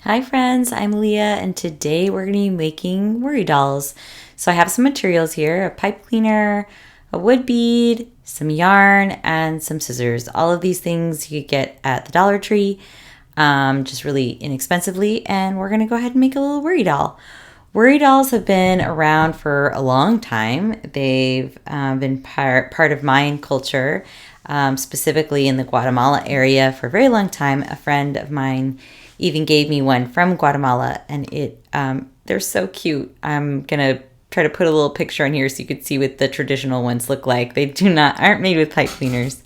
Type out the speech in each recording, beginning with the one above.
Hi friends, I'm Leah and today we're going to be making worry dolls. So I have some materials here, a pipe cleaner, a wood bead, some yarn, and some scissors. All of these things you get at the Dollar Tree, just really inexpensively, and we're going to go ahead and make a little worry doll. Worry dolls have been around for a long time. They've been part of Mayan culture, specifically in the Guatemala area for a very long time. A friend of mine even gave me one from Guatemala, and they're so cute. I'm gonna try to put a little picture on here so you could see what the traditional ones look like. They aren't made with pipe cleaners,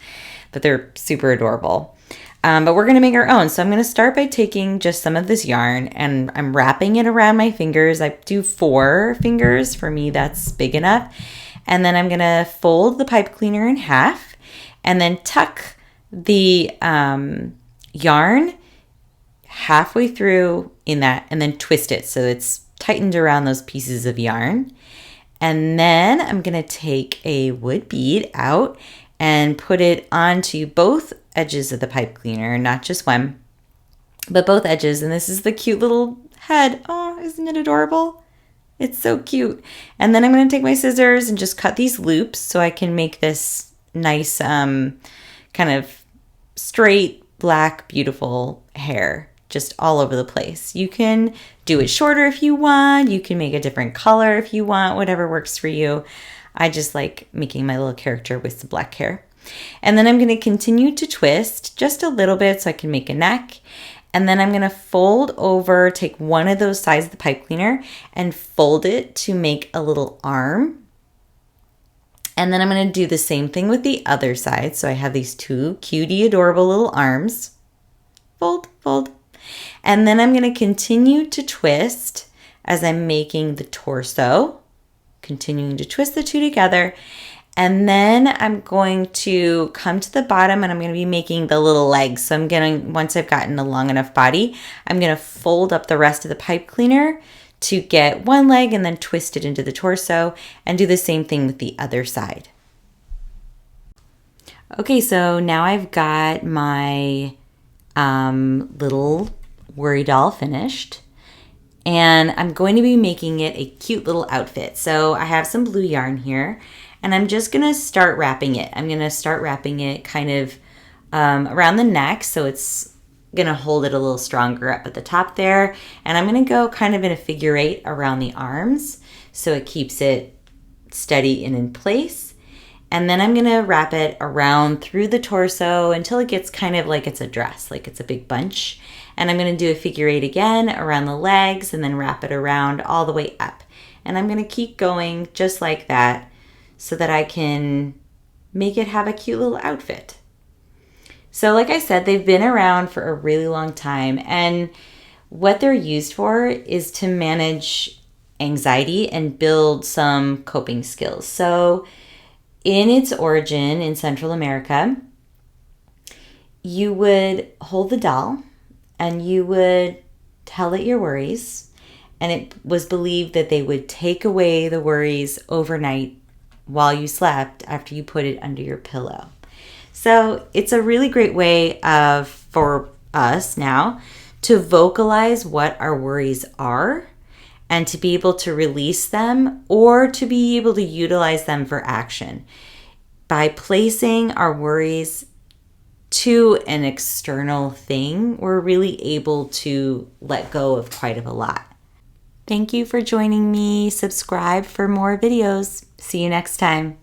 but they're super adorable. But we're gonna make our own. So I'm gonna start by taking just some of this yarn and I'm wrapping it around my fingers. I do 4 fingers. For me, that's big enough. And then I'm gonna fold the pipe cleaner in half and then tuck the yarn halfway through in that and then twist it so it's tightened around those pieces of yarn. And then I'm going to take a wood bead out and put it onto both edges of the pipe cleaner, not just one, but both edges. And this is the cute little head. Oh, isn't it adorable? It's so cute. And then I'm going to take my scissors and just cut these loops so I can make this nice kind of straight, black, beautiful hair just all over the place. You can do it shorter if you want. You can make a different color if you want, whatever works for you. I just like making my little character with some black hair. And then I'm going to continue to twist just a little bit so I can make a neck. And then I'm going to fold over, take one of those sides of the pipe cleaner and fold it to make a little arm. And then I'm going to do the same thing with the other side. So I have these 2 cutie, adorable little arms. Fold, fold. And then I'm going to continue to twist as I'm making the torso, continuing to twist the 2 together. And then I'm going to come to the bottom and I'm going to be making the little legs. So once I've gotten a long enough body, I'm going to fold up the rest of the pipe cleaner to get one leg and then twist it into the torso and do the same thing with the other side. Okay, so now I've got my little worry doll finished, and I'm going to be making it a cute little outfit. So I have some blue yarn here, and I'm just going to start wrapping it. I'm going to start wrapping it kind of around the neck, so it's going to hold it a little stronger up at the top there, and I'm going to go kind of in a figure 8 around the arms so it keeps it steady and in place. And then I'm going to wrap it around through the torso until it gets kind of like it's a dress, like it's a big bunch. And I'm going to do a figure 8 again around the legs and then wrap it around all the way up. And I'm going to keep going just like that so that I can make it have a cute little outfit. So like I said, they've been around for a really long time. And what they're used for is to manage anxiety and build some coping skills. So in its origin in Central America, you would hold the doll and you would tell it your worries, and it was believed that they would take away the worries overnight while you slept after you put it under your pillow. So it's a really great way for us now to vocalize what our worries are and to be able to release them or to be able to utilize them for action. By placing our worries to an external thing, we're really able to let go of quite a lot. Thank you for joining me. Subscribe for more videos. See you next time.